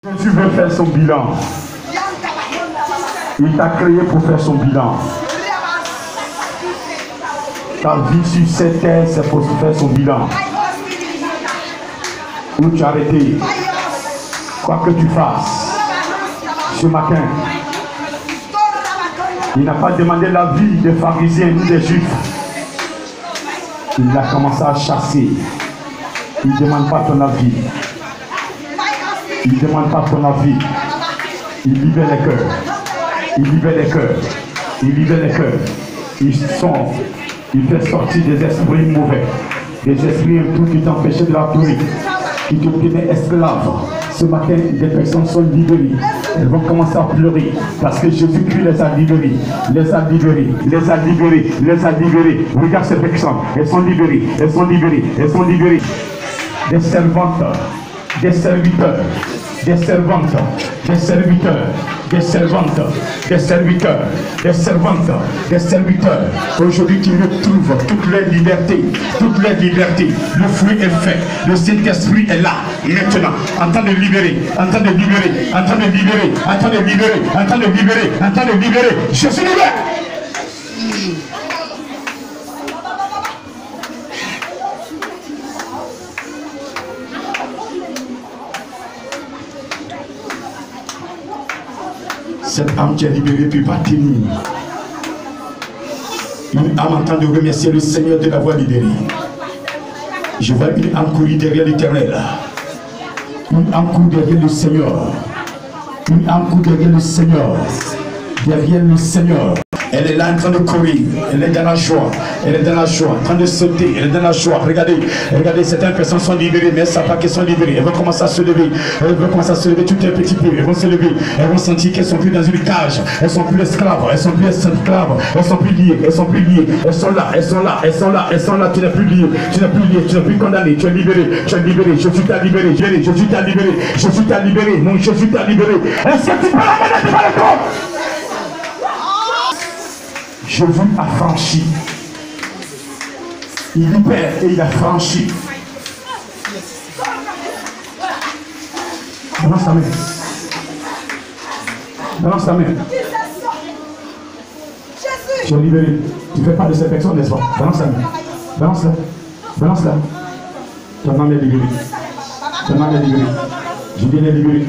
Jésus veut faire son bilan. Il t'a créé pour faire son bilan. Ta vie sur cette terre, c'est pour faire son bilan. Où tu as arrêté, quoi que tu fasses, ce matin, il n'a pas demandé la vie des pharisiens ni des juifs. Il a commencé à chasser. Il ne demande pas ton avis. Il ne demande pas ton avis. Il libère les cœurs. Il libère les cœurs. Il libère les cœurs. Il sort. Il fait sortir des esprits mauvais. Des esprits impurs qui t'empêchaient de l'adorer. Qui te tenaient esclave. Ce matin, des personnes sont libérées. Elles vont commencer à pleurer. Parce que Jésus-Christ les a libérés. Les a libérés. Les a libérés. Les a libérés. Regarde ces personnes. Elles sont libérées. Elles sont libérées. Elles sont libérées. Des servantes. Des serviteurs. Des servantes, des serviteurs, des servantes, des serviteurs, des servantes, des serviteurs. Aujourd'hui, tu retrouves toute leur liberté, toute leur liberté. Le fruit est fait, le Saint-Esprit est là, maintenant, en train de libérer, en train de libérer, en train de libérer, en train de libérer, en train de libérer, en train de libérer. Je suis libéré. Cette âme qui est libérée ne peut pas tenir. Une âme en train de remercier le Seigneur de l'avoir libérée. Je vois une âme courir derrière l'Éternel. Une âme court derrière le Seigneur. Une âme court derrière le Seigneur. Derrière le Seigneur. Elle est là en train de courir, elle est dans la joie, elle est dans la joie, en train de sauter, elle est dans la joie. Regardez, regardez, certaines personnes sont libérées, mais elles ne savent pas qu'elles sont libérées. Elles vont commencer à se lever, elles vont commencer à se lever tout un petit peu, elles vont se lever, elles vont sentir qu'elles ne sont plus dans une cage, elles ne sont plus esclaves, elles ne sont plus esclaves, elles ne sont plus liées, elles sont plus liées, elles sont là, elles sont là, elles sont là, elles sont là, tu n'es plus lié, tu n'es plus lié, tu n'es plus condamné, tu es libéré, Jésus t'a libéré, Jésus t'a libéré, Jésus t'a libéré, mon Jésus t'a libéré. Est-ce que tu peux la mettre devant le corps? Jésus a franchi. Il libère et il a franchi. Balance ta main. Balance ta main. Tu es libéré. Tu ne fais pas de cette personne, n'est-ce pas? Balance ta main. Balance-la. Balance-la. Ton âme est libérée. Ton âme est libérée. Je dis elle est libérée.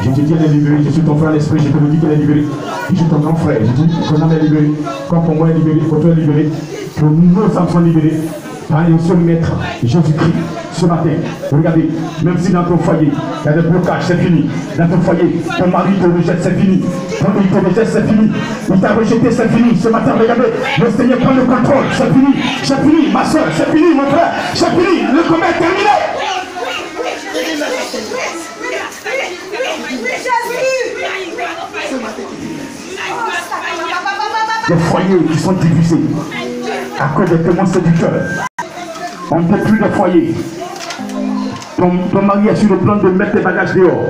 Je te dis elle est libérée. Je suis ton frère l'esprit. Je te le dis qu'elle est libérée. Je suis ton grand frère. Je dis ton âme est libérée. Quand pour moi est libéré, pour toi est libéré. Que nos âmes sont libérées. Par un seul maître, Jésus-Christ, ce matin. Regardez, même si dans ton foyer, il y a des blocages, c'est fini. Dans ton foyer, ton mari te rejette, c'est fini. Quand il te rejette, c'est fini. Il t'a rejeté, c'est fini. Ce matin, regardez, le Seigneur prend le contrôle. C'est fini. C'est fini, ma soeur. C'est fini, mon frère. C'est fini. Le combat est terminé. Les foyers qui sont divisés à cause des témoins séducteurs. On ne fait plus de foyer. Ton mari est sur le plan de mettre tes bagages dehors.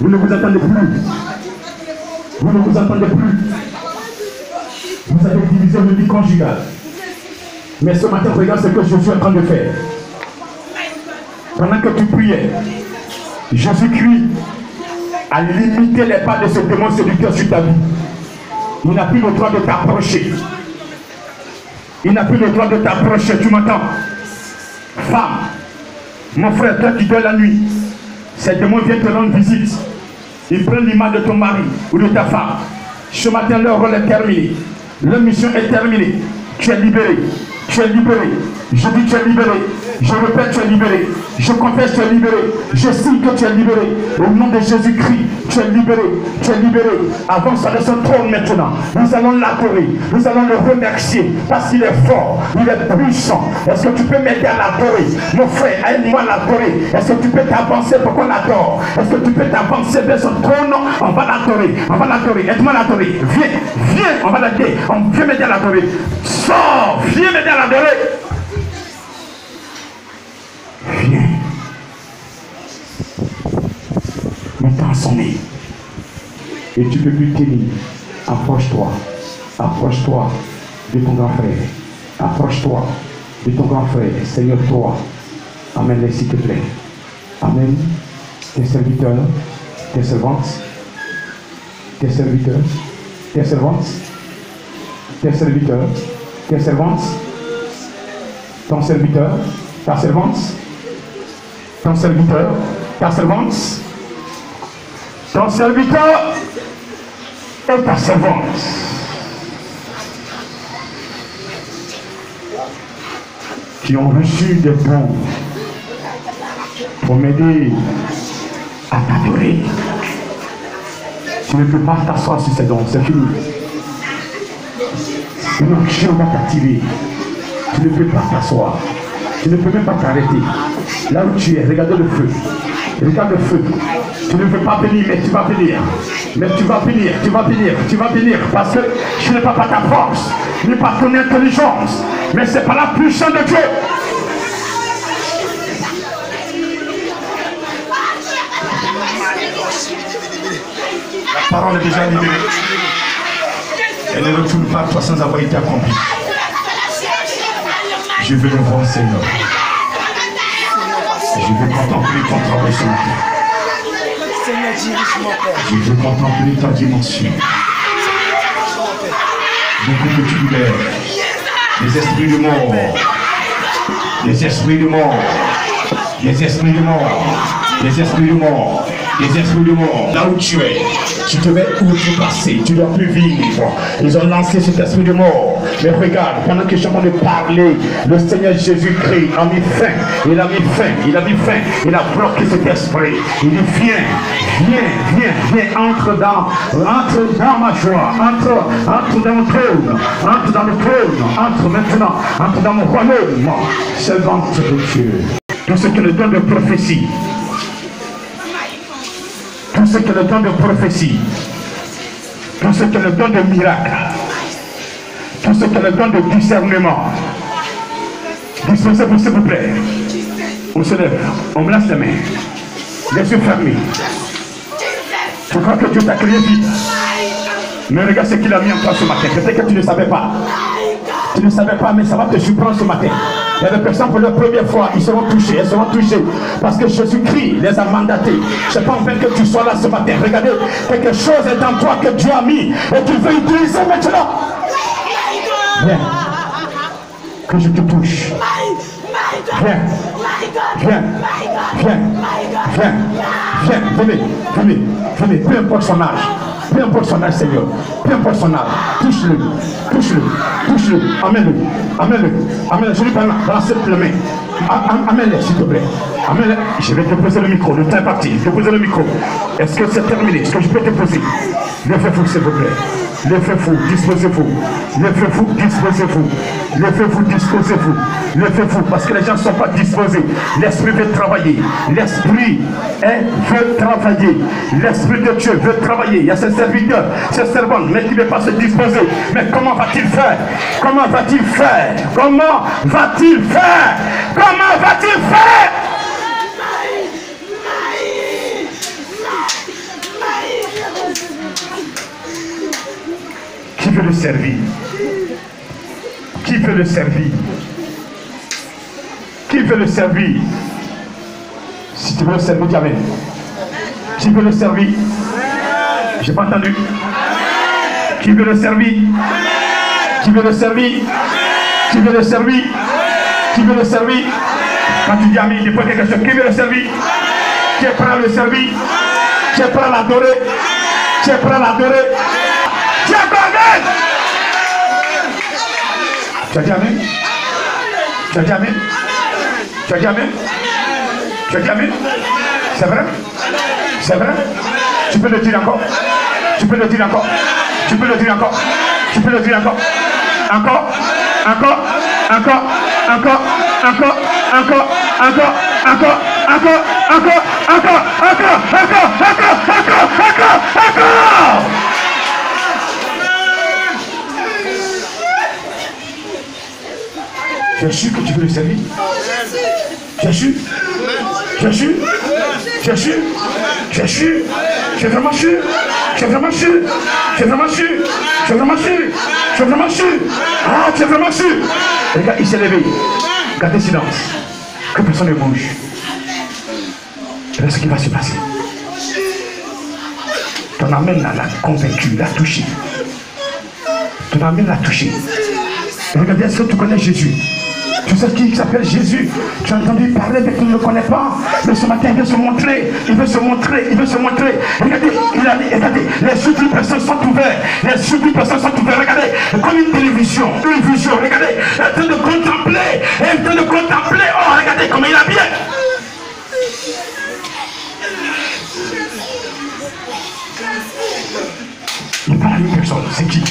Vous ne vous entendez plus. Vous ne vous entendez plus. Vous avez divisé le lit conjugal. Mais ce matin, regarde ce que Jésus est en train de faire. Pendant que tu priais, Jésus-Christ a limité les pas de ce démon séducteur sur ta vie. Il n'a plus le droit de t'approcher. Il n'a plus le droit de t'approcher. Tu m'entends? Femme, mon frère, toi qui dors la nuit, ces démons viennent te rendre visite. Ils prennent l'image de ton mari ou de ta femme. Ce matin, leur rôle est terminé. Leur mission est terminée. Tu es libéré. Tu es libéré. Je dis tu es libéré. Je répète, tu es libéré. Je confesse, tu es libéré. Je signe que tu es libéré. Au nom de Jésus-Christ, tu es libéré. Tu es libéré. Avance à son trône maintenant. Nous allons l'adorer. Nous allons le remercier parce qu'il est fort. Il est puissant. Est-ce que tu peux m'aider à l'adorer? Mon frère, aide-moi à l'adorer. Est-ce que tu peux t'avancer pour qu'on l'adore? Est-ce que tu peux t'avancer vers son trône? On va l'adorer. On va l'adorer. Aide-moi à l'adorer. Viens. Viens. On va l'adorer. Viens m'aider à l'adorer. Sors. Viens m'aider à l'adorer. Viens. Le temps sonné. Et tu peux plus tenir. Approche-toi. Approche-toi de ton grand frère. Approche-toi de ton grand frère. Seigneur, toi. Amène-les s'il te plaît. Amen. Tes serviteurs tes servantes, tes serviteurs, tes servantes, tes serviteurs, tes servantes, ton serviteur, ta servante, ton serviteur, ta servante, ton serviteur et ta servante. Qui ont reçu des dons pour m'aider à t'adorer. Tu ne peux pas t'asseoir sur ces dons, c'est fini. Une action va t'attirer. Tu ne peux pas t'asseoir. Tu ne peux même pas t'arrêter. Là où tu es, regarde le feu. Regarde le feu. Tu ne peux pas venir, mais tu vas venir. Mais tu vas venir, tu vas venir, tu vas venir. Parce que je n'ai pas ta force, ni pas ton intelligence. Mais c'est par la puissance de Dieu. La parole est déjà libérée. Elle ne retourne pas toi sans avoir été accomplie. Je veux le voir, Seigneur. Je veux contempler ton travail ce matin. Je veux contempler ta dimension. Je veux que tu libères les esprits de mort. Les esprits de mort. Les esprits de mort. Les esprits de mort. Les esprits de mort. Là où tu es, tu te mets où tu es passé. Tu ne dois plus vivre. Ils ont lancé cet esprit de mort. Mais regarde, pendant que je suis en train de parler, le Seigneur Jésus-Christ a mis fin. Il a mis fin. Il a mis fin. Il a bloqué cet esprit. Il dit viens, entre dans ma joie. Entre dans mon trône. Entre dans le trône. Entre maintenant. Entre dans mon royaume. Servante de Dieu. Tout ce que le don de prophétie. Tout ce que le don de prophétie, tout ce que le don de miracle, tout ce que le don de discernement, disposez-vous s'il vous plaît. On se lève, on me laisse les mains, les yeux fermés. Je crois que Dieu t'a créé vite. Mais regarde ce qu'il a mis en place ce matin. Peut-être que tu ne savais pas. Tu ne savais pas, mais ça va te surprendre ce matin. Il y a des personnes pour la première fois, ils seront touchés, elles seront touchées. Parce que Jésus-Christ les a mandatés. Je n'ai pas envie que tu sois là ce matin. Regardez, quelque chose est en toi que Dieu a mis et tu veux utiliser maintenant. Viens. Que je te touche. Viens. Venez. Peu importe son âge. Peu importe son âge, Seigneur. Peu importe son âge. Touche-le. Amène-le. Je lui parle dans cette main. Amène-le, s'il te plaît. Amène-le. Je vais te poser le micro. Le temps est parti. Je vais te poser le micro. Est-ce que c'est terminé? Est-ce que je peux te poser? Le feu fou, s'il vous plaît. Le feu fou, disposez-vous. Le feu fou, disposez-vous. Le feu fou, disposez-vous. Le feu fou, parce que les gens ne sont pas disposés. L'esprit veut travailler. L'esprit veut travailler. L'esprit de Dieu veut travailler. Il y a ses serviteurs, ses servantes, mais qui ne veut pas se disposer. Mais comment va-t-il faire? Comment va-t-il faire? Comment va-t-il faire? Comment va-t-il faire? Qui veut le servir? Qui veut le servir? Qui veut le servir? Si tu veux le servir, dis amen. Qui veut le servir? J'ai pas entendu. Qui veut le servir? Qui veut le servir? Qui veut le servir? Qui veut le servir? Quand tu dis amen, il faut quelque chose. Qui veut le servir? Qui est prêt à le servir? Qui est prêt à l'adorer? Qui est prêt à l'adorer? Qui est prêt à l'adorer? Tu as dit amen? Tu as dit amen? Tu as dit amen? Tu as dit amen? C'est vrai? C'est vrai? Tu peux le dire encore? Tu peux le dire encore? Tu peux le dire encore? Tu peux le dire encore? Encore? Encore? Encore? Encore? Encore? Encore? Encore? Encore? Encore? Encore? Encore? Encore? Tu as su que tu veux le servir? Tu as su? Tu as su? Tu as su? Tu as su? Tu es vraiment sûr? Tu es vraiment sûr? Tu es vraiment sûr? Tu es vraiment sûr? Tu es vraiment sûr? Ah, tu es vraiment sûr? Regarde, il s'est levé. Gardez silence. Que personne ne bouge. Voilà ce qui va se passer. Ton amène l'a convaincu, l'a touché. Ton amène l'a touché. Regardez, est-ce que tu connais Jésus? Tu sais qui s'appelle Jésus? Tu as entendu parler, mais tu ne le connais pas. Mais ce matin, il veut se montrer. Il veut se montrer. Il veut se montrer. Regardez, il a dit, regardez, les yeux d'une personne sont ouverts. Les yeux d'une personne sont ouverts. Regardez, comme une télévision, une vision. Regardez, il est en train de contempler. Il est en train de contempler. Oh, regardez comment il a bien. Il parle à une personne. C'est qui?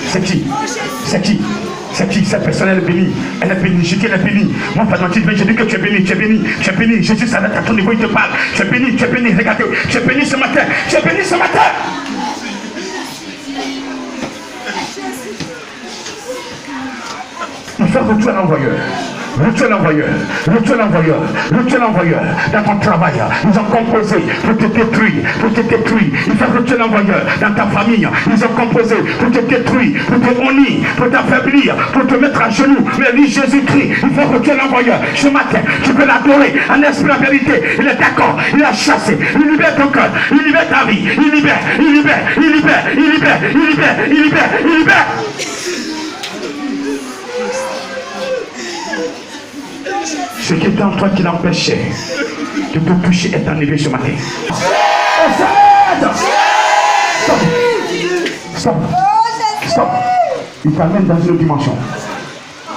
C'est qui? C'est qui? C'est qui? Cette personne, elle est bénie. Elle est bénie. Je dis qu'elle est bénie. Moi, pas gentil, mais je dis que tu es béni. Tu es béni. Tu es béni. Jésus s'arrête à ton niveau, il te parle. Tu es béni. Tu es béni. Regardez. Tu es béni ce matin. Tu es béni ce matin. Mon frère, tu es l'envoyeur. Tu es l'envoyeur, tu es l'envoyeur, tu es l'envoyeur. Dans ton travail, ils ont composé pour te détruire, pour te détruire. Il faut que tu es l'envoyeur. Dans ta famille, ils ont composé pour te détruire, pour te honir, pour t'affaiblir, pour te mettre à genoux. Mais lui, Jésus-Christ, il faut que tu es l'envoyeur. Ce matin, tu peux l'adorer en esprit, la vérité. Il est d'accord, il a chassé, il libère ton cœur, il libère ta vie, il libère, il libère, il libère, il libère, il libère, il libère, il libère. Ce qui était en toi qui l'empêchait de te toucher est enlevé ce matin. Stop! Stop! Stop! Il t'amène dans une autre dimension.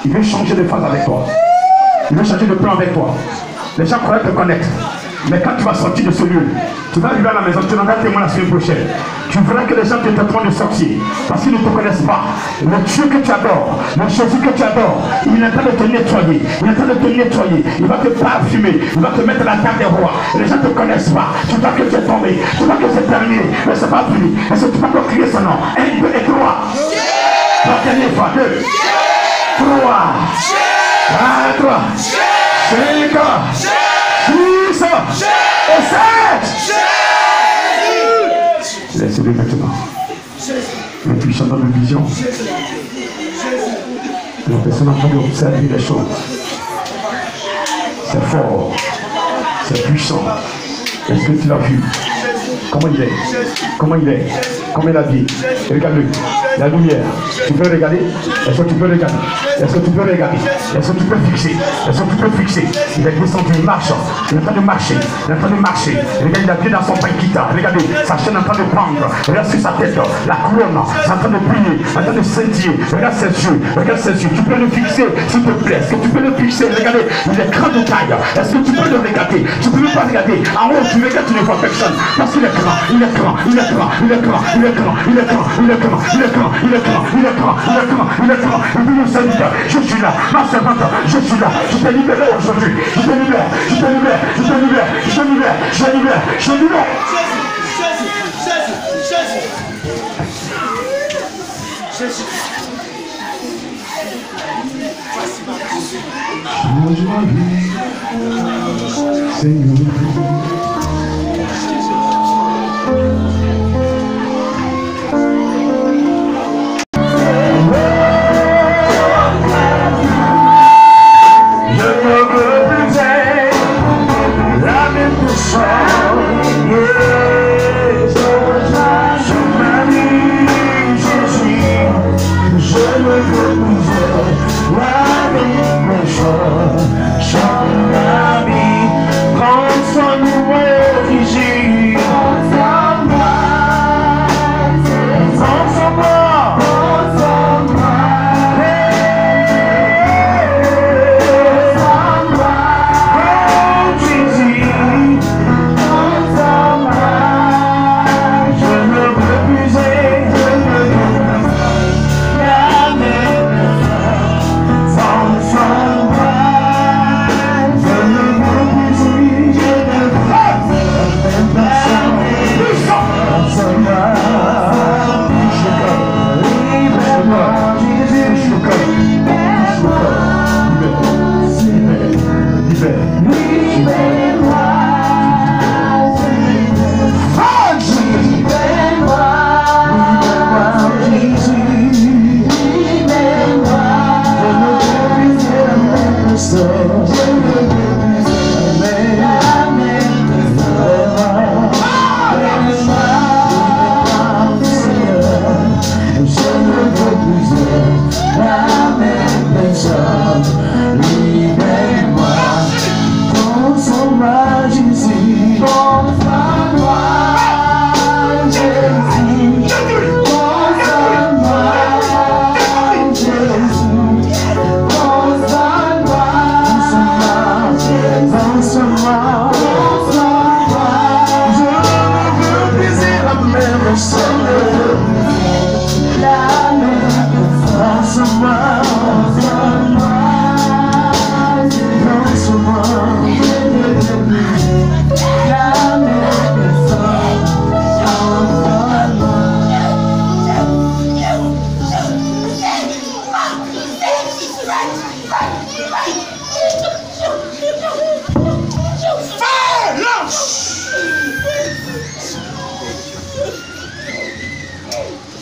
Il veut changer de phase avec toi. Il veut changer de plan avec toi. Les gens croient te connaître. Mais quand tu vas sortir de ce lieu, tu vas arriver à la maison, tu n'auras témoin la semaine prochaine. Tu verras que les gens te traiteront de sorcier parce qu'ils ne te connaissent pas. Le Dieu que tu adores, le Jésus que tu adores, il est en train de te nettoyer. Il est en train de te nettoyer. Il va te parfumer. Il va te mettre à la table des rois. Les gens ne te connaissent pas. Tu vois que tu es tombé. Tu vois que c'est terminé. Mais c'est pas fini. Est-ce que tu peux encore crier son nom? 1, 2 et 3. La dernière fois. 2, 3, 4, 5, 6 et 7. Laissez-le maintenant. Le puissant dans la vision. La personne en train d'observer les choses. C'est fort. C'est puissant. Est-ce que tu l'as vu? Comment il est? Comment il est? Comment il a dit? Regarde-le. La lumière. Tu peux regarder? Est-ce que tu peux regarder? Est-ce que tu peux regarder? Est-ce que tu peux fixer? Est-ce que tu peux fixer? Il est descendu, il marche. Il est en train de marcher. Il est en train de marcher. Regarde, il a pied dans son paquita. Regardez, sa chaîne est en train de prendre. Regarde sur sa tête. La couronne, c'est en train de briller, en train de scintiller. Regarde ses yeux. Regarde ses yeux. Tu peux le fixer, s'il te plaît. Est-ce que tu peux le fixer? Regardez, il est grand de taille. Est-ce que tu peux le regarder? Tu peux pas regarder. En haut, tu regardes, tu ne vois personne. Parce qu'il est grand, il est grand, il est grand, il est grand, il est grand, il est grand, il est grand, il est grand, il est grand, il est grand, il est grand, il est grand. Il dit au Seigneur, je suis là, ma servante, je suis là, je t'ai libéré aujourd'hui, je te libère, je te libère, je te libère, je te libère, je te libère, je te libère. Change ma vie, Seigneur. Prends soin de moi.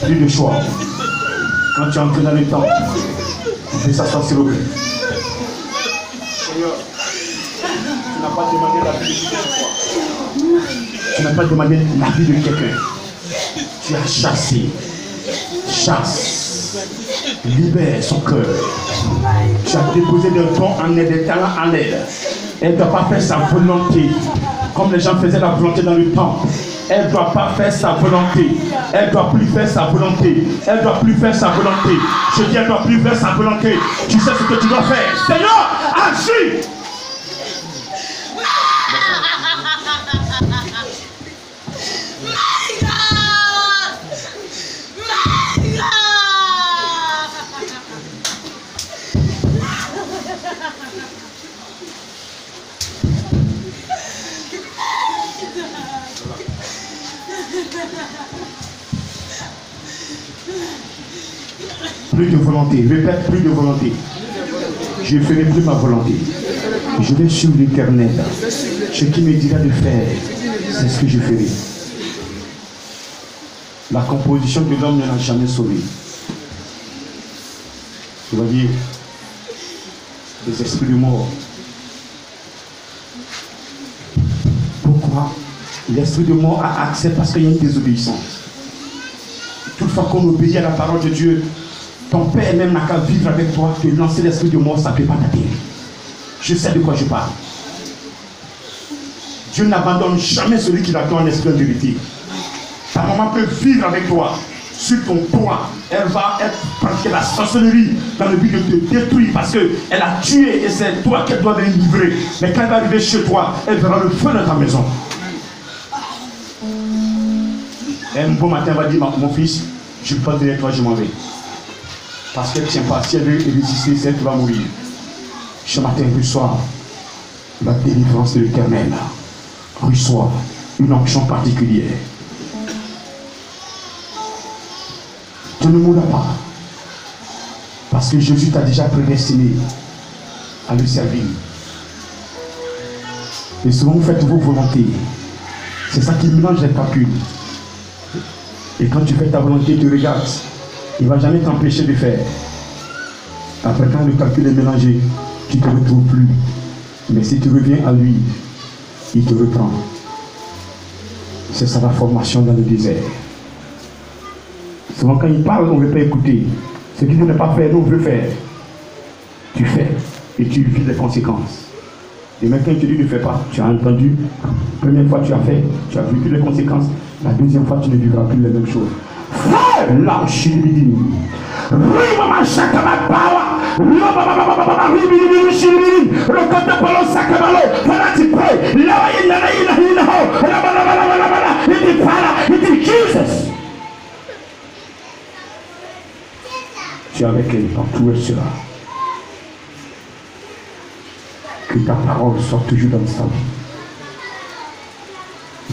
Plus de choix. Quand tu entres dans le temps, tu peux s'asseoir s'il vous plaît. Seigneur, tu n'as pas demandé la vie de quelqu'un. Tu n'as pas demandé la vie de quelqu'un. Tu as chassé. Chasse. Libère son cœur. Tu as déposé des dons en aide, des talents en aide. Elle ne doit pas faire sa volonté. Comme les gens faisaient la volonté dans le temple. Elle ne doit pas faire sa volonté. Elle ne doit plus faire sa volonté. Elle ne doit plus faire sa volonté. Je dis, elle ne doit plus faire sa volonté. Tu sais ce que tu dois faire. Seigneur, agis. Plus de volonté, répète, plus de volonté. Je ne ferai plus ma volonté. Je vais suivre l'Éternel. Ce qui me dira de faire, c'est ce que je ferai. La composition de l'homme ne l'a jamais sauvé. Vous voyez, les esprits de mort. Pourquoi? L'esprit de mort a accès parce qu'il y a une désobéissance. Toutefois qu'on obéit à la parole de Dieu, ton père même n'a qu'à vivre avec toi, te lancer l'esprit de mort, ça ne peut pas t'atteindre. Je sais de quoi je parle. Dieu n'abandonne jamais celui qui attend en esprit de vérité. Ta maman peut vivre avec toi sur ton toit. Elle va pratiquer la sorcellerie dans le but de te détruire parce qu'elle a tué et c'est toi qu'elle doit venir livrer. Mais quand elle va arriver chez toi, elle verra le feu dans ta maison. Et un bon matin, elle va dire, mon fils, je ne peux pas te dire toi, je m'en vais. Parce qu'elle ne tient pas. Si elle veut résister, c'est elle qui va mourir. Ce matin, reçois la délivrance de l'Éternel. Reçois une onction particulière. Tu ne mourras pas. Parce que Jésus t'a déjà prédestiné à le servir. Et souvent, vous faites vos volontés. C'est ça qui mélange les calculs. Et quand tu fais ta volonté, tu regardes. Il ne va jamais t'empêcher de faire. Après, quand le calcul est mélangé, tu ne te retrouves plus. Mais si tu reviens à lui, il te reprend. C'est ça la formation dans le désert. Souvent, quand il parle, on ne veut pas écouter. Ce qu'il ne veut pas faire, nous, on veut faire. Tu fais et tu vis les conséquences. Et même quand il te dit ne fais pas, tu as entendu. La première fois, tu as fait, tu as vécu les conséquences. La deuxième fois, tu ne vivras plus les mêmes choses. Tu es avec elle partout elle sera. Que ta parole soit toujours dans sa vie.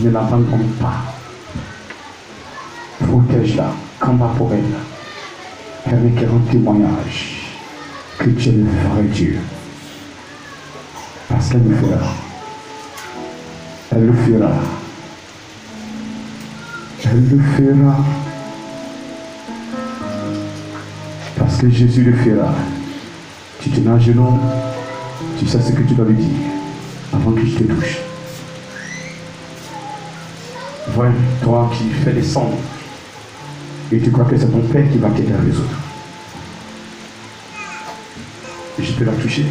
Ne l'abandonne pas. Protège-la, combat pour elle. Permets qu'elle rende témoignage que tu es le vrai Dieu. Parce qu'elle le fera. Elle le fera. Elle le fera. Parce que Jésus le fera. Tu te mets à genoux, tu sais ce que tu dois lui dire avant que je te touche. Voilà, toi qui fais des sons et tu crois que c'est ton père qui va t'aider à résoudre. Je peux la toucher.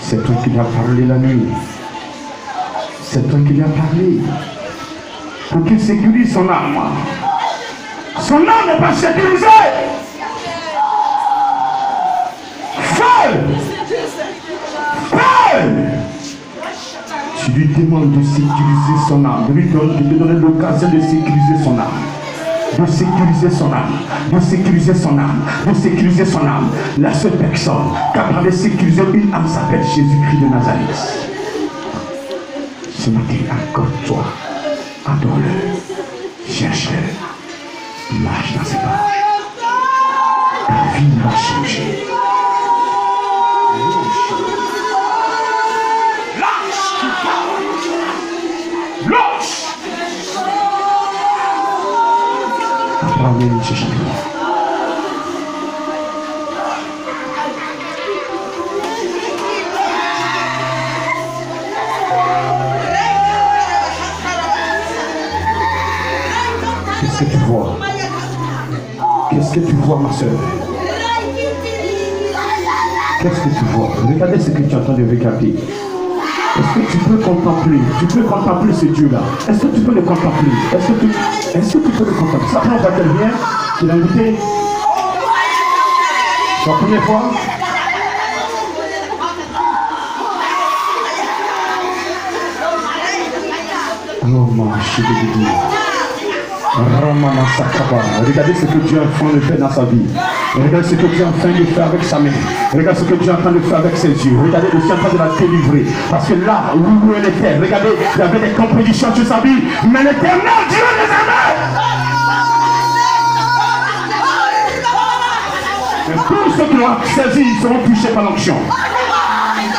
C'est toi qui lui as parlé la nuit. C'est toi qui lui as parlé. Pour qu'il sécurise son âme. Son âme n'est pas sécurisée. Feu! Feu! Tu lui demandes de sécuriser son âme, de lui donner l'occasion de sécuriser son âme. De sécuriser son âme, de sécuriser son âme, de sécuriser son âme. La seule personne capable de sécuriser une âme s'appelle Jésus-Christ de Nazareth. Ce matin, accorde-toi, adore-le, cherche-le, marche dans ses pas. Ta vie va changer. Amen, Jésus. Qu'est-ce que tu vois? Qu'est-ce que tu vois, ma soeur? Qu'est-ce que tu vois? Regardez ce que tu es en train de regarder. Est-ce que tu peux contempler? Tu peux contempler ce Dieu-là. Est-ce que tu peux le contempler? Est-ce que tu peux le contempler? Ça prend quelqu'un qui l'a invité. C'est la première fois. Oh mon chéri. Regardez ce que Dieu est en train de faire dans sa vie. Regardez ce que Dieu est en train de faire avec sa main. Regardez ce que Dieu est en train de faire avec ses yeux. Regardez le Dieu est en train de la délivrer. Parce que là où elle était, regardez, il y avait des compétitions sur sa vie. Mais l'Éternel Dieu les aimait. Et tous ceux qui l'ont saisi seront touchés par l'onction.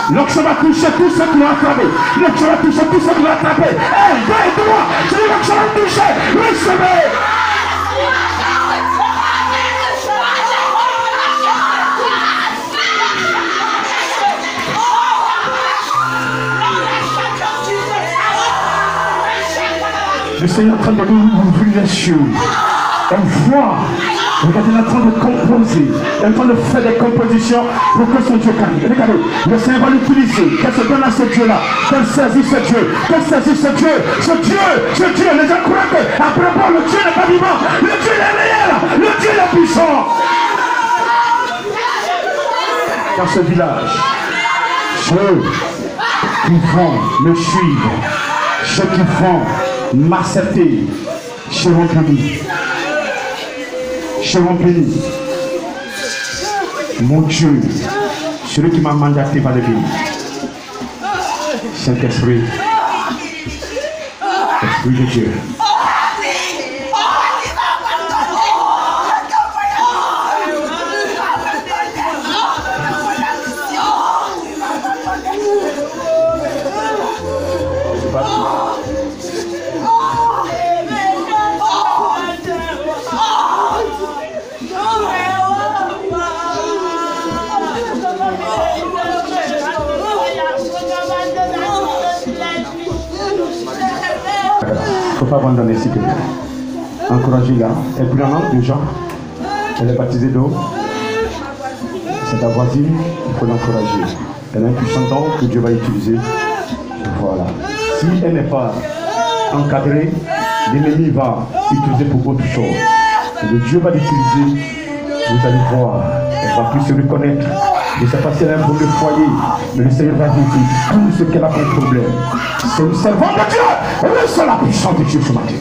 L'onction va toucher tous ceux qui l'ont attrapé. L'onction va toucher tous ceux qui l'ont attrapé. Hey, deux, trois, je dis l'onction va toucher. Recevez. Le Seigneur est en train de nous ouvrir les cieux. On voit. Regardez, il est en train de composer. Il est en train de faire des compositions pour que son Dieu gagne. Regardez, le Seigneur va l'utiliser. Qu'elle se donne à ce Dieu-là. Qu'elle saisit ce Dieu. Qu'elle saisit ce Dieu. Ce Dieu. Les gens croient qu'après bon, le Dieu n'est pas vivant. Le Dieu est réel. Le Dieu est puissant. Dans ce village, ceux qui vont me suivre, ceux qui vont m'accepter, seront bénis. Seront bénis. Mon Dieu, celui qui m'a mandaté va le bénir. Saint-Esprit, Esprit de Dieu. Il ne faut pas abandonner, s'il te plaît. Encouragez-la. Elle est brûlante déjà. Elle est baptisée d'eau. C'est ta voisine, il faut l'encourager. Elle a un puissant don que Dieu va utiliser. Voilà. Si elle n'est pas encadrée, l'ennemi va utiliser pour autre chose. Et le Dieu va l'utiliser. Vous allez voir. Elle va plus se reconnaître. Je ne sais pas si elle a un problème de foyer, mais le Seigneur va résoudre tout ce qu'elle a comme problème. C'est le servant de Dieu. Reçois la puissance de Dieu ce matin.